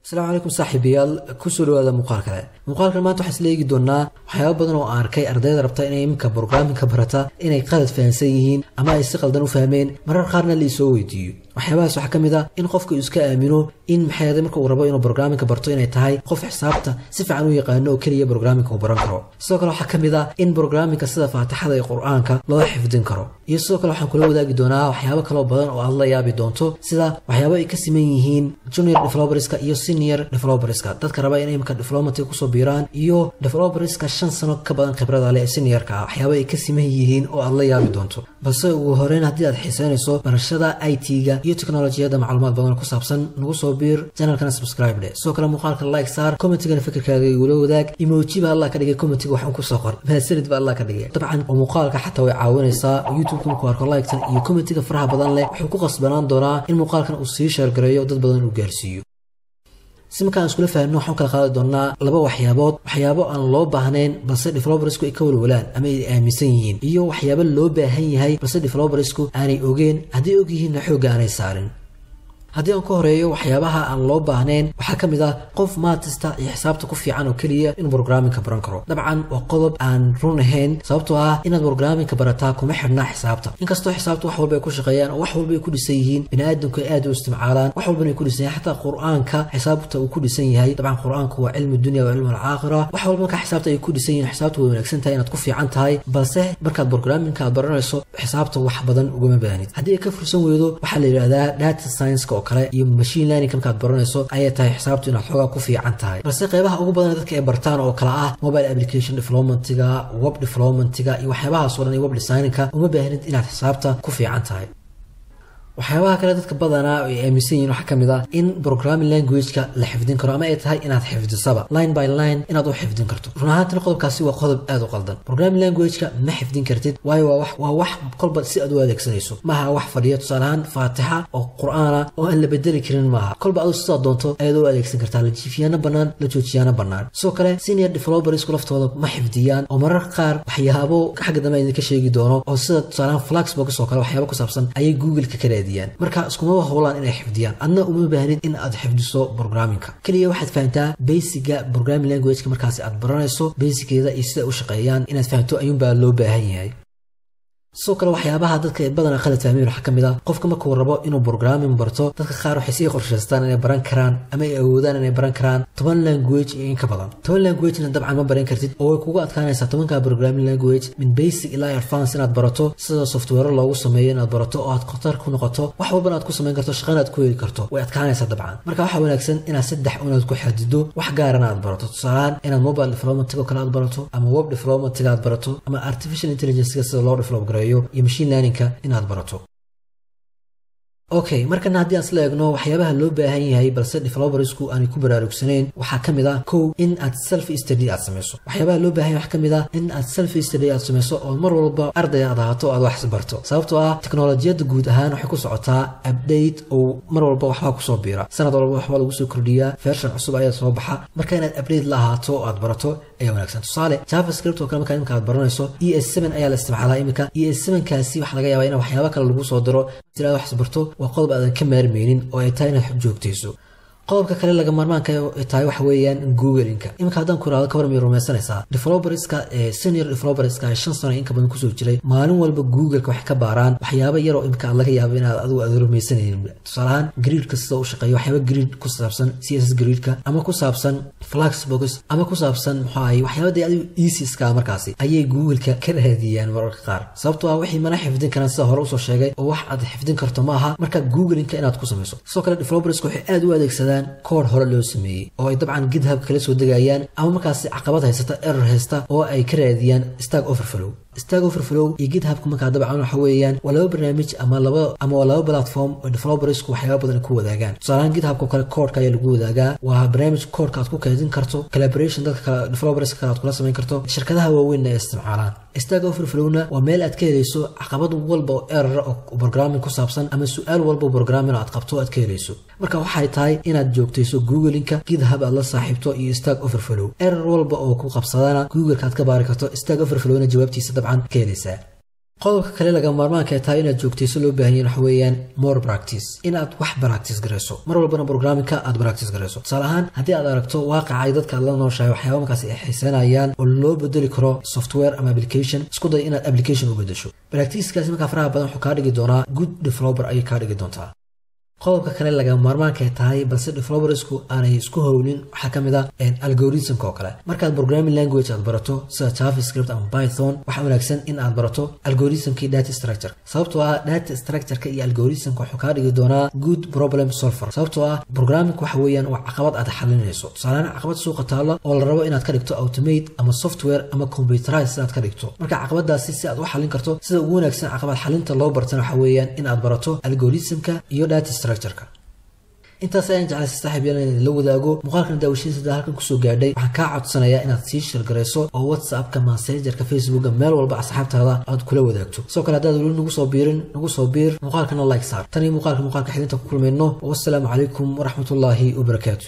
السلام عليكم صاحبيال كسر هذا مقال ما تحسلي جدنا وحياة بدن وأركي أرداد ربطة إني يمكن برنامج كبرتا إني قادة فانسيين أما يستقل دنو فاهمين مرة قارنا اللي يسوي ديو وحياة حكم إذا إن قفك يسكا آمنو إن محياة مركو وربا إنه برنامج كبرتو إني تهاي قف حسابته سفع عنو يقانو كلية برنامج وبرنكرو سوكلو حكم إذا إن برنامج كسدا فاتحة القرآن لو حفظن كرو يسوكلو حنقولوا ذا جدنا وحياة كلو بدن والله يابي دونتو سدا وحياة يكسمينهين جونيور ديفلوبرز senior developers dadka raba inay imka development ku soo biiraan iyo developers ka 5 sano ka badan khibrad leh senior ka waxyaabo ay ka siman yihiin oo aad la yaabi doonto balse ugu horeen hadii aad xiisaynayso barashada IT-ga iyo teknolojiyada macluumaad badan ku saabsan nagu soo biir channelkana subscribe leh soo kala muuqaalka like saar comment-ga fikirkaaga iyo wadaag emoji ba Allah ka dhigay comment-ga waxaan ku soo qor mahadsanid ba Allah ka dhigay dabcan muuqaalka xataa way caawinaysaa YouTube-ka ku arko like-tan iyo comment-ga faraha badan leh wuxuu ku qasbanaan doonaa in muuqaalkan uu sii share gareeyo dad badan u gaarsiiyo سمكان اسكول فاهمنو waxaan kala qaadi doonaa laba waxyaabo aan loo baahnayn balse developersku ay ka walwalaan ama ay aaminsan yihiin iyo waxyaabo loo baahan yahay balse developersku aanay ogeen hadii og yihiin xoog aanay saarin hadii aan ku horeeyo waxyaabaha aan loo baahnayn waxa kamid ah qof maatista iyo xisaabta ku fiican oo kaliya in programming ka baran karo dabcan waa qodob aan run ahayn sababtoo ah inaad programming ka barataa kuma xirna xisaabta inkastoo xisaabtu wax walba ay ku shaqeeyaan oo wax walba ay ku dhisan yihiin bini'aadamku aad u isticmaalaan wax walba ay ku dhisan yahay xataa quraanka xisaabta uu ku dhisan yahay dabcan quraanku waa cilmi dunya iyo cilmi aakhira wax walba ka xisaabta ay ku dhisan yihiin xisaabtu way wanaagsan tahay inaad ku fiican tahay balse markaad programming ka baranayso xisaabta wax badan uguma baahnid hadii ka fursan weydo waxa la yiraahdaa data science kale iyo machine learning markaad baranayso ay tahay xisaabtu inaad xogaa ku fiican tahay balse qaybaha ugu badan dadka ay bartaan oo kala ah mobile application development-ga web development-ga iyo waxyaabaha soo dhan web design-ka uma baahnid inaad xisaabta ku fiican tahay waxyaabaha kale dadka badanaa ay aaminsan yihiin waxa kamid ah in programming language-ka la xifdin karo ama ay tahay inaad xifdisaba line by line inaad u xifdin karto run ahaantii qodobkaasi waa qodob aad u qaldan programming language-ka ma xifdin kartid waayo waa wax kolba si aad u adeegsanayso maaha wax fadhiyo tusaalahaan faatixa oo quraana oo aan la bedeli karin maaha kolba aad sida doonto ayaad u adeegsan kartaa la jiifiyana banaan la joojiyana banaan soo kale senior developers laftooda ma xifdiyaan oo marar qaar waxyaabo xagga dambe idinka sheegi doono oo sida tusaalahaan Fluxbox oo kale waxyaabo ku saabsan ayay Google-ka ka marka iskuma howlaan inay xifdiyaan adna uma baahnid in aad xifdiso programming-ka kaliya waxaad fahantaa basic-ga programming language-ka markaas aad baranayso basic-geeda iyo sida u shaqeeyaan inaad fahanto ayuun baa loo baahan yahay soo kale waxyaabaha dadka badan qalad fahmeen waxa kamid ah qofka markuu rabo inuu programming barto dadka qaar waxay si qorsheystaan inay baran karaan ama ay awoodaan inay baran karaan 10 language in ka badan 10 language-na dabcan ma baran kartid oo way kugu adkaanaysaa 10ka programming language min basic ilaa advanced inaad barato sida software loogu sameeyo inaad barato oo aad qatar ku noqoto wax walba aad ku sameyn karto shaqada aad ku heli karto way adkaanaysaa dabcan marka waxa wanaagsan inaad saddex unaad ku xadido wax gaar ah aad barato tusaale inaad mobile development kale aad barato ama web development aad barato ama artificial intelligence sida loo develop gareeyo iyo machine learning-ka inaad barato okay markan haddii aan isla eegno waxyaabaha loo baahan yahay balse developersku aan ku baraarugsanayn waxa kamid ah in aad self study aad sameyso waxyaabaha loo baahan yahay waxa kamid ah in aad self study aad sameyso oo mar walba arday aad ahaato aad wax barto sababtoo ah teknolojiyada guud ahaan waxay ku socotaa update oo mar walba waxba ku soo biira sanad walba waxba lagu soo kordhiyaa version cusub ayaa soo baxa marka inaad update la ahaato aad barato ayaa wanaagsan tusaale JavaScript oo kale marka aad baranayso ES7 ayaa la isticmaalaa imika ES7 kaasi waxa laga yaabaa in waxyaabo kale lagu soo diro si aad wax barto waa qodob aadan ka maarmeynin oo ay tahay inaad joogtayso qodobka kale laga marmaanka ay tahay wax weeyaan Google-inka imika hadan ku raado ka warmay rumaysanaysaa developerska senior developerska 5 sano in ka badan ku soo jiray maalin walba Google-ka wax ka baaraan waxyaabo yar oo imika laga yaabo inaad adigu rumaysanaynin tusaalahaan grid-ka sida uu shaqeeyo waxyaabo grid ku saabsan CSS grid-ka ama ku saabsan Fluxbox ama ku saabsan waxyaabo adigu easy-ska markaasi ayay Google-ka ka raadiyaan mararka qaar sababtoo ah wixii mana xifdin karaan sida hore u soo sheegay oo wax aad xifdin karto maaha marka Google-inka inaad ku sameyso soo kale developersku waxay aad u adeegsadaan كور هور لو سمي أو طبعا GitHub كلا سود جايان أو مركز عقبات هيستا error هيستا أو أي كراديان stack overflow Stack Overflow iyo GitHub marka dabcan waxa weeyaan waa laba barnaamij ama laba platform oo developers ku waxyaabo badan ku wadaagaan tusaale GitHub ko kale code-ka ayaa lagu wadaagaa waa barnaamij code-ka aad ku kaydin karto collaboration dadka developers ka aad kula sameyn karto shirkadaha waaweyn ee isticmaalaan Stack Overflow-na waa meel aad ka helayso caqabad walba oo error oo programming ku saabsan ama su'aal walba oo programming aad qabto aad ka helayso marka waxay tahay inaad joogtayso Google-inka GitHub aad la saaxiibto iyo Stack Overflow error walba oo ku qabsadana Google-ka aad ka baari karto Stack Overflow-na jawaabtiisa dabcan ka helaysaa qodobka kale laga maarmaanka ay tahay inaad joogtayso loo baahan yahay waxa weeyaan more practice inaad wax practice garayso mar walbana programming-ka aad practice garayso tusaale ahaan haddii aad aragto waaqicay dadka la nooshahay waxyaabo markaas ay xiisanayaan oo loo bedeli karo software ama application isku day inaad application u bedesho practice-kaasi marka faraha badan wuxuu ka dhigi doonaa good developer ay ka dhigi doontaa qodobka kale laga maarmaanka ay tahay balse developersku aanay isku howlin waxa kamid ah algorithm-ka oo kale markaad programming language aad barato sida JavaScript ama Python waxa wanaagsan in aad barato algorithm-kii data structure sababtoo ah data structure-ka iyo algorithm-ka wuxuu ka dhigi doonaa good problem solver sababtoo ah programming waxa weeyaan waa caqabad aad xalinayso tusaale caqabad suuqa taalo oo la rabo inaad ka dhigto automate ama software ama computerized aad ka dhigto marka caqabadaasi si aad u xalin karto sida ugu wanaagsan caqabad xalinta loo bartana waxa weeyaan in aad barato algorithm-ka iyo data structure-ka intaas ayaan jeclay saaxiibayaal in la wadaago muuqaalkan daawashadiisa halkan ku soo gaadhay waxaan ka codsanayaa inaad sii share gareyso oo WhatsApp-ka Messenger-ka Facebook-ga meel walba asxaabtaada aad kula wadaagto soo kale hadaad wali nagu soo biir muuqaalkana like saar tani muuqaalka xidinta ku kulmayno wassalamu calaykum waraxmatullaahi wabarakaatuh